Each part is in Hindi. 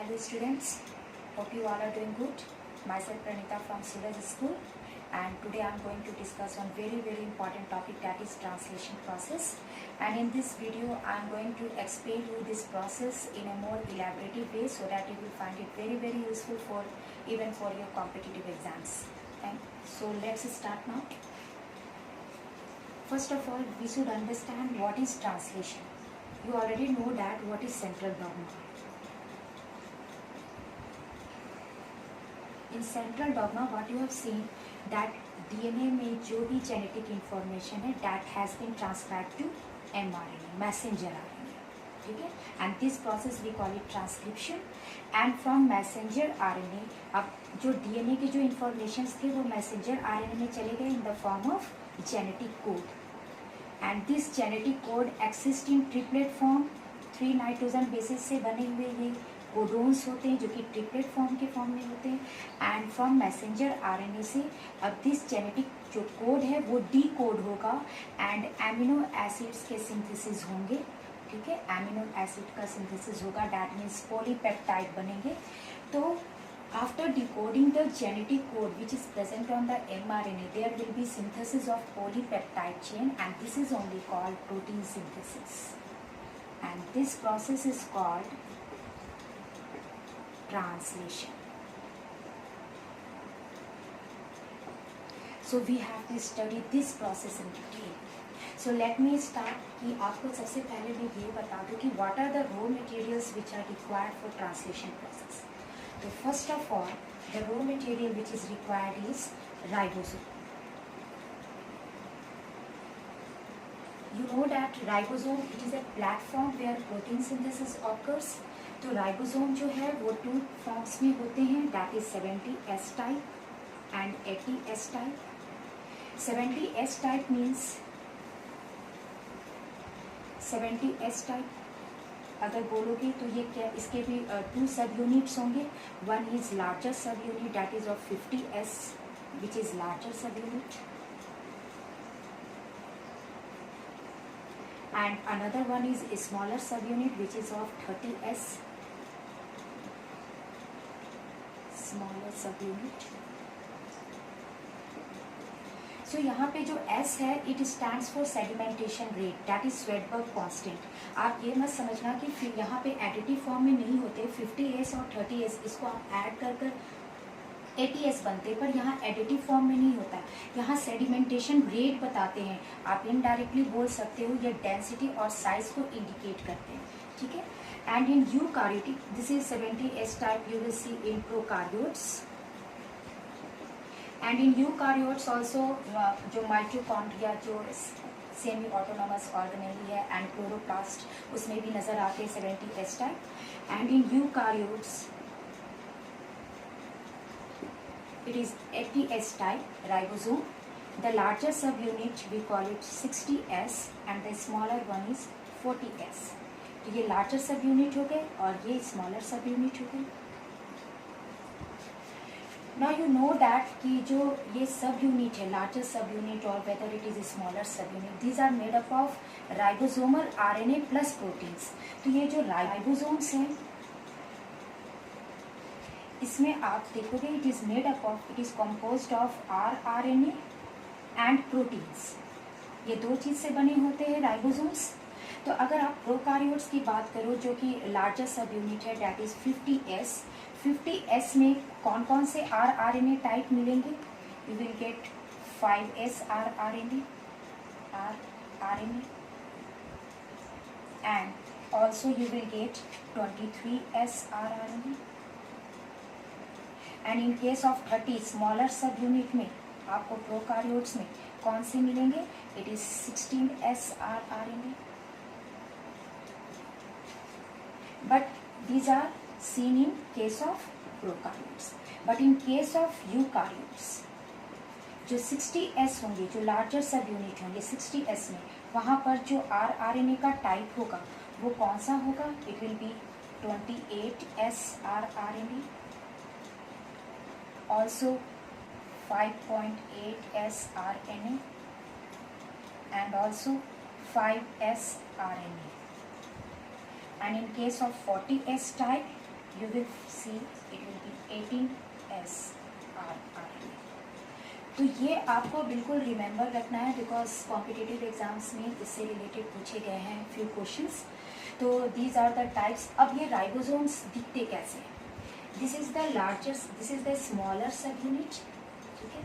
Hello students, hope you all are doing good. Myself Pranita from Suraj School, and today I am going to discuss one very important topic, that is translation process. And in this video I am going to explain you this process in a more elaborative way so that you will find it very useful for even for your competitive exams. And so let's start now. First of all, we should understand what is translation. You already know that what is central dogma. In central dogma, what you have seen that DNA में जो भी genetic information है that has been transcribed to mRNA, messenger RNA, ठीक है? And this process we call it transcription. And from messenger RNA, अब जो DNA के जो informations थे वो messenger RNA में चले गए in the form of genetic code. And this genetic code exists in triplet form. 3 nitrogen bases से बने हुए ये कोडोन्स होते हैं जो कि ट्रिपलेट फॉर्म के फॉर्म में होते हैं. एंड फ्रॉम मैसेंजर आरएनए से अब दिस जेनेटिक जो कोड है वो डी कोड होगा एंड एमिनो एसिड्स के सिंथेसिस होंगे. ठीक है, एमिनो एसिड का सिंथेसिस होगा, दैट मीन्स पॉलीपेप्टाइड बनेंगे. तो after decoding the genetic code which is present on the mRNA, there will be synthesis of polypeptide chain and this is only called protein synthesis. And this process is called translation. So we have to study this process in detail. So let me start कि आपको सबसे पहले मैं ये बता दूँ कि what are the raw materials which are required for translation process. So first of all, the raw material which is required is ribosome. You know that ribosome it is a platform where protein synthesis occurs. तो राइबोसोम जो है वो 2 फॉर्म्स में होते हैं, that is 70S type and 80S type. 70S type means 70S type अगर बोलोगे तो ये क्या, इसके भी 2 सब यूनिट्स होंगे. वन इज लार्जर सब unit that is of 50S which is larger सब unit, and another one is a smaller subunit which is of 30S, smaller subunit. So यहाँ पे जो S है it stands for sedimentation rate, that is Swedberg constant. आप ये मत समझना कि फिर यहाँ पे एडिटिव फॉर्म में नहीं होते. 50S और 30S इसको आप ऐड कर 80S बनते, पर यहाँ एडिटिव फॉर्म में नहीं होता. यहाँ सेडिमेंटेशन रेट बताते हैं. आप इनडायरेक्टली बोल सकते हो ये डेंसिटी और साइज को इंडिकेट करते हैं. ठीक है. And in eukaryotic this is 70S type you will see in prokaryotes. And in eukaryotes also जो माइटोकॉन्ड्रिया जो सेमी ऑटोनॉमस ऑर्गेनेली है एंड क्लोरोप्लास्ट उसमें भी नजर आते हैं 70S type. And in eukaryotes it is 80S type ribosome. The larger subunit we call it 60S and the smaller one is 40S. तो ये larger subunit हो गए और ये smaller subunit हो गए. Now you know that कि जो ये subunit है, larger subunit or whether it is a smaller subunit, these are made up of ribosomal RNA plus proteins. तो ये जो ribosomes हैं इसमें आप देखोगे it is made up of, it is composed of rRNA and proteins. ये 2 चीज से बने होते हैं राइबोसोम्स. तो अगर आप प्रोकार्योट्स की बात करो जो कि लार्जर सब यूनिट है दैट इज 50S. 50S में कौन कौन से rRNA टाइप मिलेंगे? You will get 5S rRNA and also you will get 23S rRNA. And in case of 30 smaller subunit में आपको प्रोकार्योट्स में कौन से मिलेंगे? It is 16S rRNA. But these are seen in case of prokaryotes. But in case of eukaryotes जो 60S होंगे, जो लार्जर सब यूनिट होंगे 60S में, वहाँ पर जो rRNA का टाइप होगा वो कौन सा होगा? It will be 28S rRNA. Also 5.8S RNA and also 5S RNA. And in case of 40S type you will see it will be 18S RNA. तो ये आपको बिल्कुल रिमेंबर रखना है बिकॉज कॉम्पिटिटिव एग्जाम्स में इससे रिलेटेड पूछे गए हैं फ्यू क्वेश्चंस. तो दीज आर द टाइप्स. अब ये राइबोसोम्स दिखते कैसे हैं? This is the largest, this is the smaller सब यूनिट, ठीक है,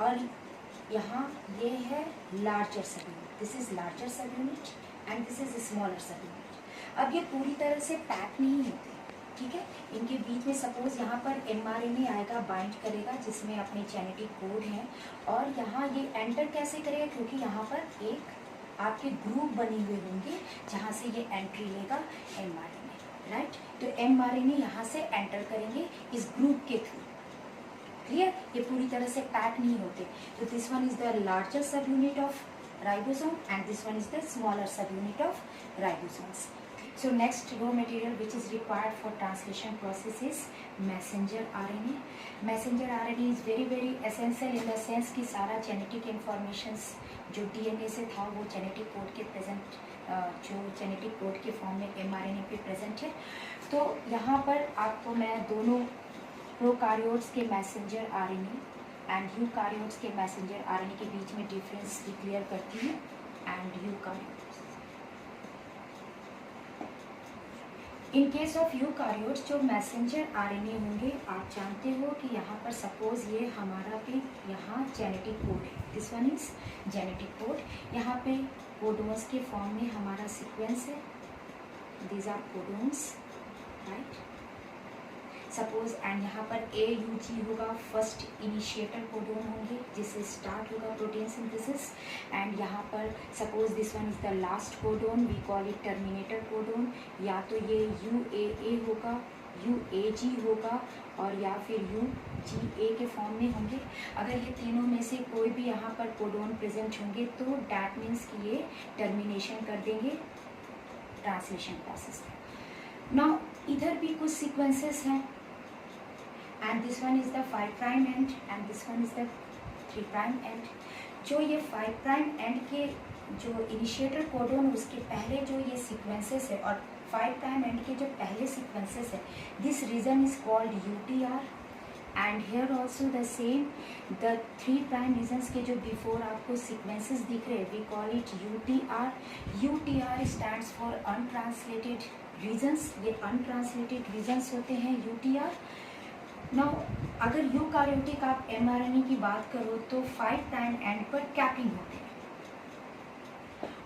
और यहाँ ये है लार्जर सब यूनिट. दिस इज लार्जर सब unit and this is smaller सब यूनिट. अब ये पूरी तरह से पैक नहीं होते, ठीक है. इनके बीच में सपोज यहाँ पर mRNA आएगा, बाइंड करेगा जिसमें अपने जेनेटिक कोड हैं, और यहाँ ये एंटर कैसे करेगा क्योंकि यहाँ पर एक आपके ग्रुप बने हुए होंगे जहाँ से ये एंट्री लेगा mRNA, राइट. तो mRNA यहाँ से एंटर करेंगे इस ग्रुप के थ्रू. क्लियर? ये पूरी तरह से पैक नहीं होते. तो this one is the larger सब unit of ribosome and this one is the smaller सब unit of ribosomes. So next raw material which is required for translation process is messenger RNA. Messenger RNA is very essential in the sense कि सारा genetic informations जो DNA से था वो genetic code के present जो genetic code के form में mRNA पे present है. तो यहाँ पर आपको मैं दोनों prokaryotes के messenger RNA and eukaryotes के messenger RNA के बीच में difference clear करती हूँ. and eukaryotes. In case of eukaryotes जो मैसेंजर आरएनए होंगे, आप जानते हो कि यहाँ पर सपोज ये हमारा पे यहाँ जेनेटिक कोड है. This one is genetic code. यहाँ पे कोडोन्स के फॉर्म में हमारा सीक्वेंस है. These are codons, right. Suppose and यहाँ पर AUG होगा, फर्स्ट इनिशिएटर कोडोन होंगे जिससे स्टार्ट होगा प्रोटीन सिंथेसिस. एंड यहाँ पर suppose this one is the last codon, we call it terminator codon. या तो ये UAA होगा, UAG होगा, और या फिर UGA के फॉर्म में होंगे. अगर ये तीनों में से कोई भी यहाँ पर कोडोन प्रेजेंट होंगे तो डैट मीन्स कि ये टर्मिनेशन कर देंगे ट्रांसलेशन प्रोसेस. नाउ इधर भी कुछ सीक्वेंसेस हैं and this one is the 5' end and this one is the 3' end. जो ये 5' end के जो इनिशिएटर कोडोन उसके पहले जो ये सीक्वेंसेस है और 5' end के जो पहले सीक्वेंसेस है, this region is called UTR. And here also the same, the 3' regions के जो बिफोर आपको सीक्वेंसेस दिख रहे हैं we call it UTR. UTR stands for untranslated regions. ये अनट्रांसलेटेड रीजन्स होते हैं UTR. नाउ अगर यूकारियोटिक आप mRNA की बात करो तो 5' एंड पर कैपिंग होते हैं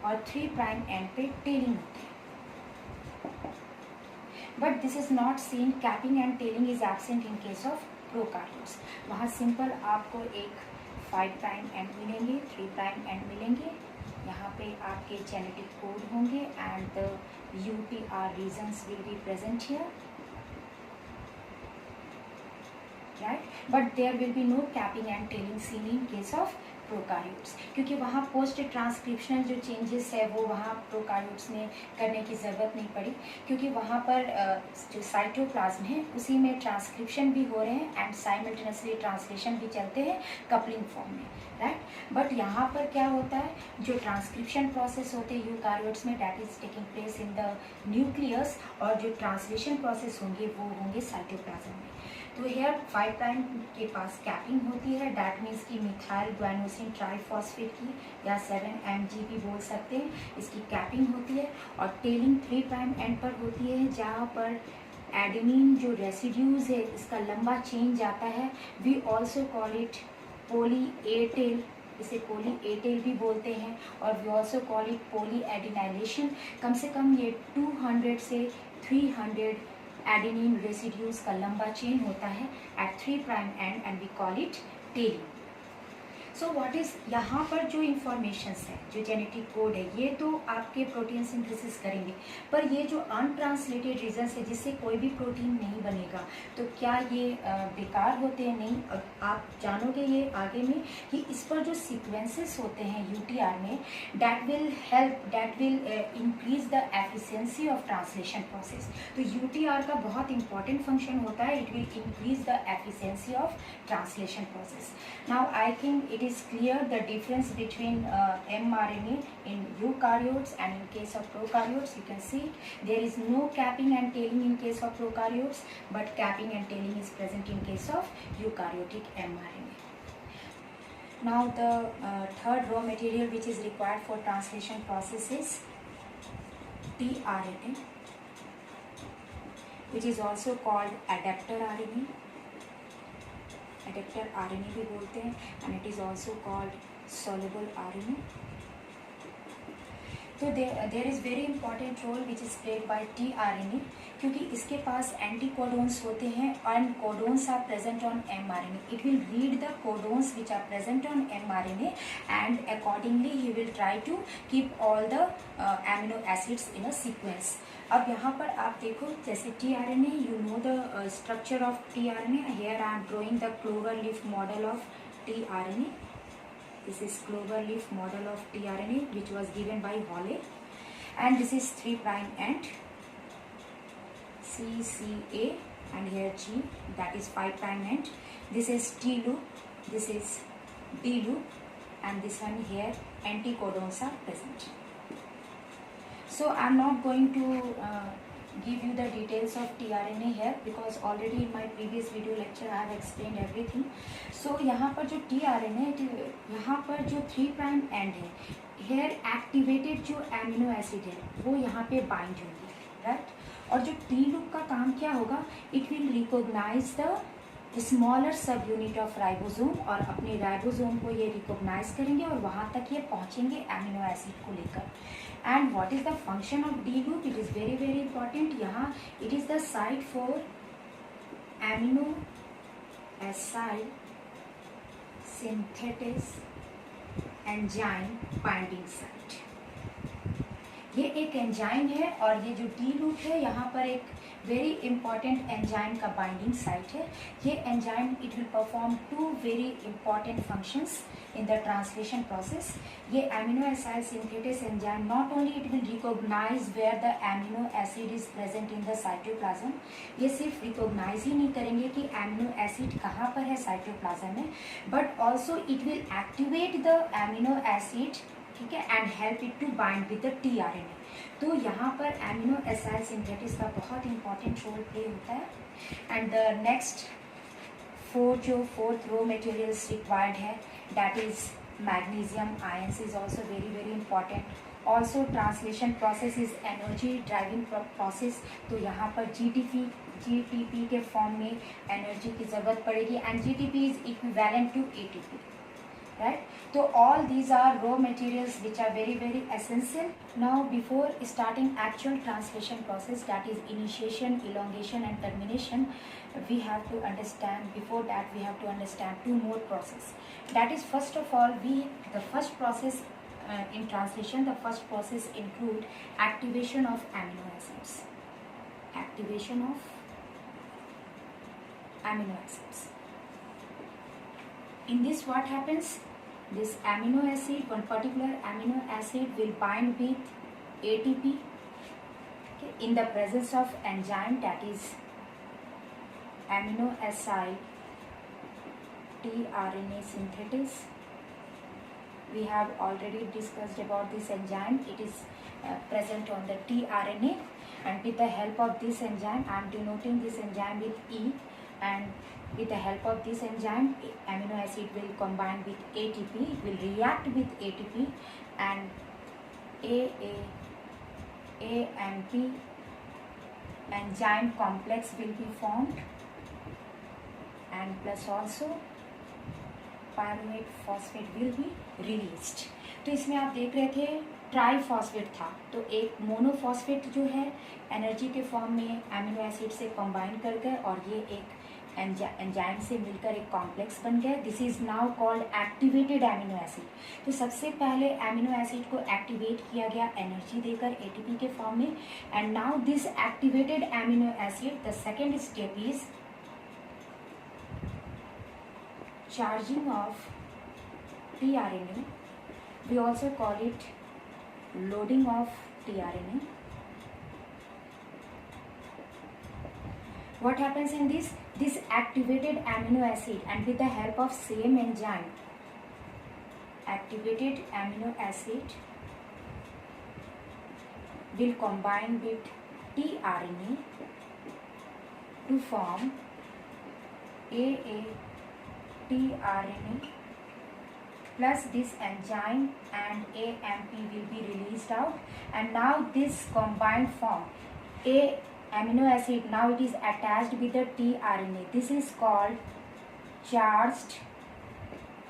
और 3' एंड पे टेलिंग होते हैं. But this is not same. Capping and telling is absent in case of prokaryotes. वहाँ सिंपल आपको एक 5' एंड मिलेंगे, 3' एंड मिलेंगे. यहाँ पे आपके जेनेटिक कोड होंगे and the UTR regions will be present here, right? But there will be no capping and tailing seen in case of prokaryotes, क्योंकि वहाँ पोस्ट ट्रांसक्रिप्शनल जो चेंजेस है वो वहाँ प्रोकार्योट्स में करने की ज़रूरत नहीं पड़ी, क्योंकि वहाँ पर जो साइटोप्लाज्म है उसी में ट्रांसक्रिप्शन भी हो रहे हैं एंड साइमल्टेनियसली ट्रांसलेशन भी चलते हैं कपलिंग फॉर्म में, राइट. बट यहाँ पर क्या होता है, जो ट्रांसक्रिप्शन प्रोसेस होते हैं यूकार्योट्स में that is taking place in the nucleus, और जो ट्रांसलेशन प्रोसेस होंगे वो होंगे साइटोप्लाज्म में. तो हेयर 5' के पास कैपिंग होती है, डैट मीन्स की मिथाइल ग्वानोसिन ट्राइफॉस्फेट की या 7-MG भी बोल सकते हैं, इसकी कैपिंग होती है. और टेलिंग 3' एंड पर होती है जहाँ पर एडेनिन जो रेसिड्यूज है इसका लंबा चेन जाता है. We also call it poly A tail, इसे पोली ए टेल भी बोलते हैं, और we also call it polyadenylation. कम से कम ये 200 से 300 एडेनिन रेसिड्यूज का लंबा चेन होता है at 3' end we call it tailing. So what is यहाँ पर जो इंफॉर्मेशन है, जो जेनेटिक कोड है, ये तो आपके प्रोटीन सिंथेसिस करेंगे, पर ये जो अनट्रांसलेटेड रीजन्स है जिससे कोई भी प्रोटीन नहीं बनेगा, तो क्या ये बेकार होते हैं? नहीं. आप जानोगे ये आगे में कि इस पर जो सीक्वेंसेस होते हैं UTR में, that will help, that will increase the efficiency of translation process. तो UTR का बहुत इंपॉर्टेंट फंक्शन होता है, it will increase the efficiency of translation process. Now I think it it is clear the difference between mRNA in eukaryotes and in case of prokaryotes. You can see there is no capping and tailing in case of prokaryotes, but capping and tailing is present in case of eukaryotic mRNA. Now the third raw material which is required for translation process is tRNA, which is also called adapter RNA. Adapter RNA भी बोलते हैं, and it is also called soluble RNA. तो there is very important role which is played by tRNA, क्योंकि इसके पास एंटी कोडोन्स होते हैं and codons are present on mRNA. It will read the codons which are present on mRNA and accordingly he will try to keep all the amino acids in a sequence. अब यहाँ पर आप देखो जैसे tRNA, you know the structure of tRNA. Here I am drawing the clover leaf model of tRNA. This is clover leaf model of tRNA which was given by Holle, and this is 3' end CCA, and here G, that is 5' end. This is T loop, this is D loop, and this one here anticodons are present. So I am not going to give you the details of tRNA here because already in my previous video lecture I have explained everything. So यहाँ पर जो tRNA है, यहाँ पर जो 3' end है, here activated जो amino acid है वो यहाँ पे bind होंगे, right? और जो T loop का काम क्या होगा, it will recognize the smaller सब unit of ribosome, और अपने ribosome को ये recognize करेंगे और वहाँ तक ये पहुँचेंगे amino acid को लेकर. And what is the function of D loop? It is very very important. यहाँ it is the site for amino acid synthesis enzyme binding site. ये एक एंजाइम है और ये जो डी लूप है यहाँ पर एक वेरी इंपॉर्टेंट एंजाइम का बाइंडिंग साइट है. ये enzyme it will perform 2 very important functions in the translation process. ये amino acid synthesis enzyme not only it will recognize where the amino acid is present in the cytoplasm, ये सिर्फ recognize ही नहीं करेंगे कि amino acid कहाँ पर है cytoplasm में, but also it will activate the amino acid, ठीक है, and help it to bind with the tRNA. तो यहाँ पर amino acid synthesis का बहुत important role play होता है. And the next fourth raw materials required है, that is magnesium ions is also very very important. Also translation process is energy driving process, तो यहाँ पर GTP के फॉर्म में एनर्जी की ज़रूरत पड़ेगी, and GTP is equivalent to ATP, right? So all these are raw materials which are very very essential. Now before starting actual translation process, that is initiation, elongation and termination, we have to understand, before that we have to understand 2 more process. That is, first of all, the first process in translation, the first process include activation of amino acids. Activation of amino acids. In this what happens? This amino acid, one particular amino acid will bind with ATP, okay, in the presence of enzyme, that is amino acid tRNA synthesis. We have already discussed about this enzyme. It is present on the tRNA, and with the help of this enzyme, I am denoting this enzyme with E, and with the help of this enzyme, amino acid will combine with ATP, it will react with ATP, and A and P enzyme complex will be formed, and plus also pyramid phosphate will be released. तो इसमें आप देख रहे थे ट्राईफॉस्फेट था, तो एक मोनोफॉस्फेट जो है एनर्जी के फॉर्म में एमिनो एसिड से कंबाइन कर गए और ये एक एंजाइम से मिलकर एक कॉम्प्लेक्स बन गया. This is now called activated amino acid. तो सबसे पहले एमिनो एसिड को एक्टिवेट किया गया एनर्जी देकर एटीपी के फॉर्म में, and now this activated amino acid, the second step is charging of tRNA. We also call it loading of tRNA. What happens in this activated amino acid, and with the help of same enzyme, activated amino acid will combine with tRNA to form AAtRNA, plus this enzyme and AMP will be released out, and now this combined form A amino acid, now it is attached with the tRNA. This is called charged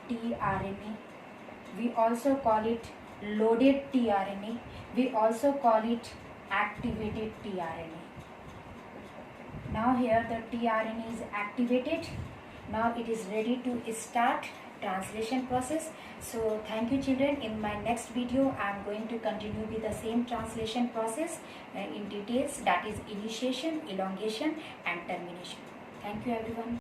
tRNA. We also call it loaded tRNA. We also call it activated tRNA. Now here the tRNA is activated. Now it is ready to start translation process. So thank you children. In my next video I am going to continue with the same translation process in details, that is initiation, elongation and termination. Thank you everyone.